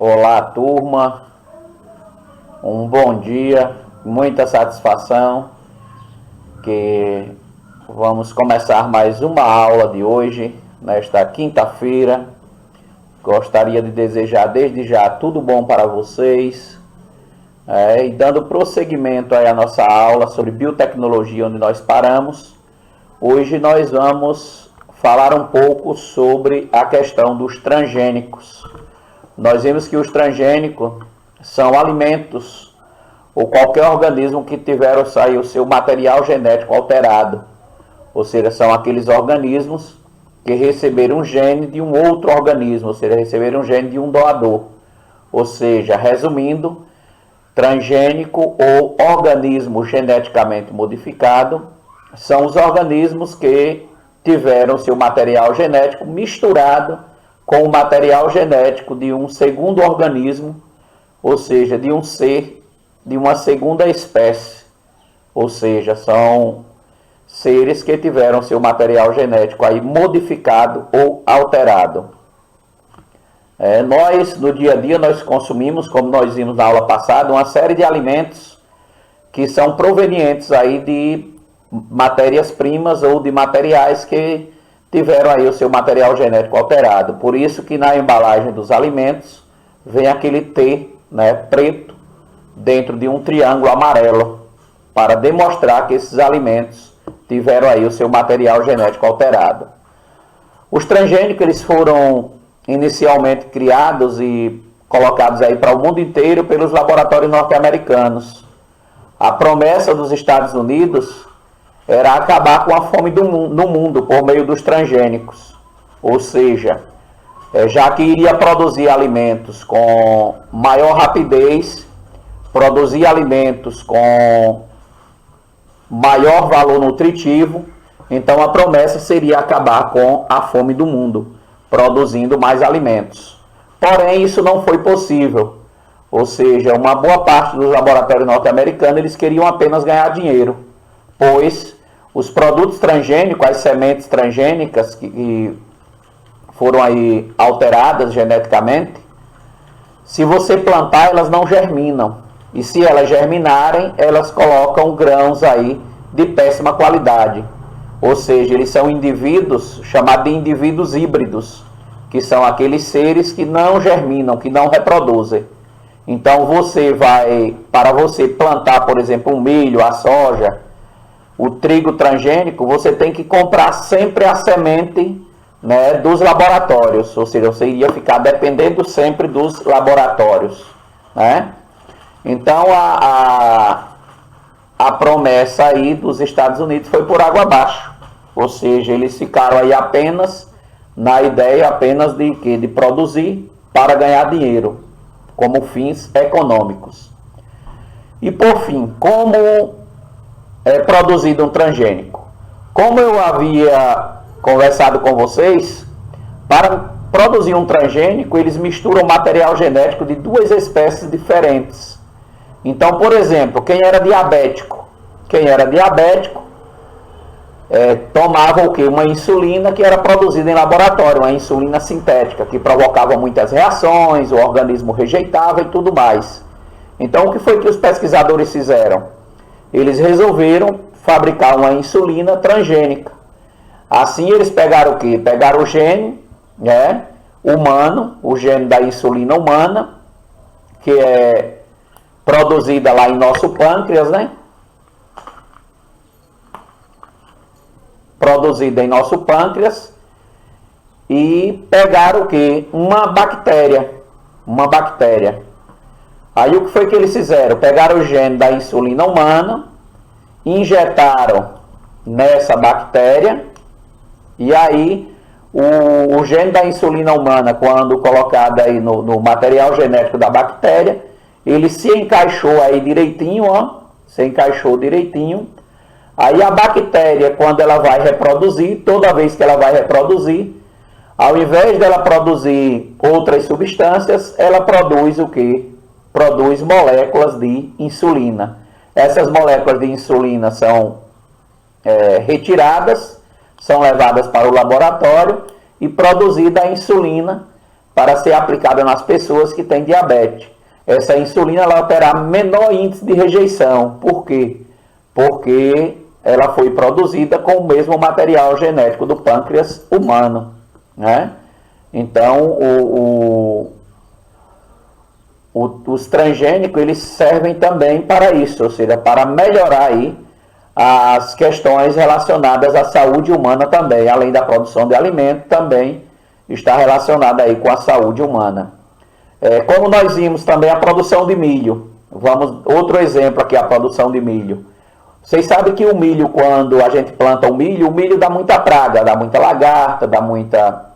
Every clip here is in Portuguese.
Olá, turma. Um bom dia, muita satisfação que vamos começar mais uma aula de hoje, nesta quinta-feira. Gostaria de desejar desde já tudo bom para vocês. E dando prosseguimento aí à nossa aula sobre biotecnologia, onde nós paramos, hoje nós vamos falar um pouco sobre a questão dos transgênicos. Nós vimos que os transgênicos são alimentos ou qualquer organismo que tiveram sair o seu material genético alterado. Ou seja, são aqueles organismos que receberam um gene de um outro organismo, ou seja, receberam um gene de um doador. Ou seja, resumindo, transgênico ou organismo geneticamente modificado são os organismos que tiveram seu material genético misturado com o material genético de um segundo organismo, ou seja, de um ser, de uma segunda espécie. Ou seja, são seres que tiveram seu material genético aí modificado ou alterado. Nós, no dia a dia, nós consumimos, como nós vimos na aula passada, uma série de alimentos que são provenientes aí de matérias-primas ou de materiais que tiveram aí o seu material genético alterado. Por isso que na embalagem dos alimentos vem aquele T, preto, dentro de um triângulo amarelo, para demonstrar que esses alimentos tiveram aí o seu material genético alterado. Os transgênicos, eles foram inicialmente criados e colocados aí para o mundo inteiro pelos laboratórios norte-americanos. A promessa dos Estados Unidos era acabar com a fome no mundo por meio dos transgênicos. Ou seja, já que iria produzir alimentos com maior rapidez, produzir alimentos com maior valor nutritivo, então a promessa seria acabar com a fome do mundo, produzindo mais alimentos. Porém, isso não foi possível. Ou seja, uma boa parte dos laboratórios norte-americanos, eles queriam apenas ganhar dinheiro, pois os produtos transgênicos, as sementes transgênicas que foram aí alteradas geneticamente, se você plantar, elas não germinam. E se elas germinarem, elas colocam grãos aí de péssima qualidade. Ou seja, eles são indivíduos chamados de indivíduos híbridos, que são aqueles seres que não germinam, que não reproduzem. Então para você plantar, por exemplo, o milho, a soja, o trigo transgênico, você tem que comprar sempre a semente, dos laboratórios. Ou seja, você iria ficar dependendo sempre dos laboratórios. Então, a promessa aí dos Estados Unidos foi por água abaixo. Ou seja, eles ficaram aí apenas na ideia apenas de produzir para ganhar dinheiro, como fins econômicos. E por fim, como é produzido um transgênico? Como eu havia conversado com vocês, para produzir um transgênico, eles misturam material genético de duas espécies diferentes. Então, por exemplo, quem era diabético tomava o quê? Uma insulina que era produzida em laboratório, uma insulina sintética, que provocava muitas reações, o organismo rejeitava e tudo mais. Então, o que foi que os pesquisadores fizeram? Eles resolveram fabricar uma insulina transgênica. Assim, eles pegaram o quê? Pegaram o gene humano, o gene da insulina humana, que é produzida lá em nosso pâncreas, produzida em nosso pâncreas, e pegaram o quê? Uma bactéria. Aí o que foi que eles fizeram? Pegaram o gene da insulina humana, injetaram nessa bactéria, e aí o gene da insulina humana, quando colocado aí no material genético da bactéria, ele se encaixou aí direitinho, Aí a bactéria, quando ela vai reproduzir, toda vez que ela vai reproduzir, ao invés dela produzir outras substâncias, ela produz o quê? Produz moléculas de insulina. Essas moléculas de insulina são retiradas, são levadas para o laboratório e produzida a insulina para ser aplicada nas pessoas que têm diabetes. Essa insulina ela terá menor índice de rejeição. Por quê? Porque ela foi produzida com o mesmo material genético do pâncreas humano, né? Então, os transgênicos, eles servem também para isso, ou seja, para melhorar aí as questões relacionadas à saúde humana também, além da produção de alimento, também está relacionada aí com a saúde humana. Como nós vimos também a produção de milho, outro exemplo aqui, a produção de milho. Vocês sabem que o milho, quando a gente planta o milho dá muita praga, dá muita lagarta, dá muita...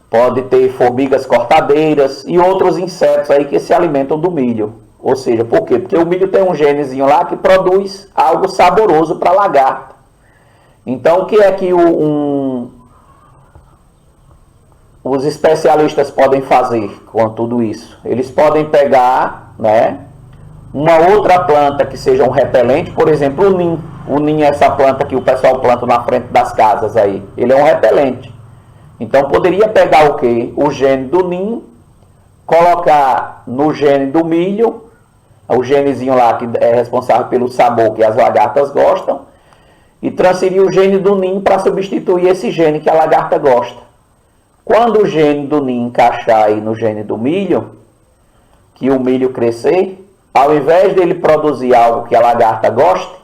pode ter formigas cortadeiras e outros insetos aí que se alimentam do milho. Ou seja, por quê? Porque o milho tem um genezinho lá que produz algo saboroso para a lagarta. Então, o que é que os especialistas podem fazer com tudo isso? Eles podem pegar, né, uma outra planta que seja um repelente, por exemplo, o nim. O nim é essa planta que o pessoal planta na frente das casas aí. Ele é um repelente. Então, poderia pegar o quê? O gene do nim, colocar no gene do milho, o genezinho lá que é responsável pelo sabor que as lagartas gostam, e transferir o gene do nim para substituir esse gene que a lagarta gosta. Quando o gene do nim encaixar aí no gene do milho, que o milho crescer, ao invés dele produzir algo que a lagarta goste,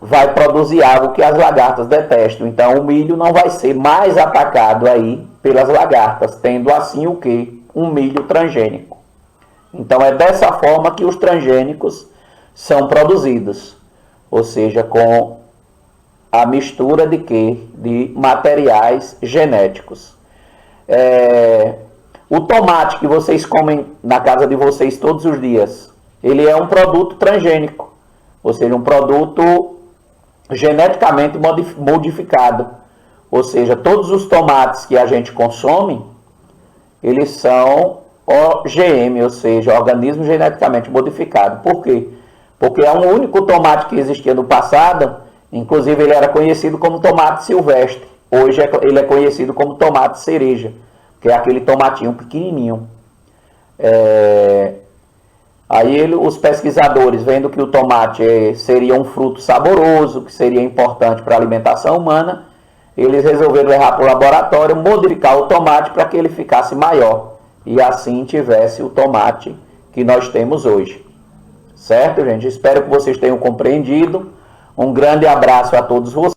vai produzir algo que as lagartas detestam. Então o milho não vai ser mais atacado aí pelas lagartas, tendo assim o quê? Um milho transgênico. Então é dessa forma que os transgênicos são produzidos, ou seja, com a mistura de quê? De materiais genéticos. O tomate que vocês comem na casa de vocês todos os dias, ele é um produto transgênico, ou seja, um produto geneticamente modificado. Ou seja, todos os tomates que a gente consome, eles são OGM, ou seja, organismo geneticamente modificado. Por quê? Porque é um único tomate que existia no passado, inclusive ele era conhecido como tomate silvestre. Hoje ele é conhecido como tomate cereja, que é aquele tomatinho pequenininho. Aí os pesquisadores, vendo que o tomate seria um fruto saboroso, que seria importante para a alimentação humana, eles resolveram levar para o laboratório, modificar o tomate para que ele ficasse maior. E assim tivesse o tomate que nós temos hoje. Certo, gente? Espero que vocês tenham compreendido. Um grande abraço a todos vocês.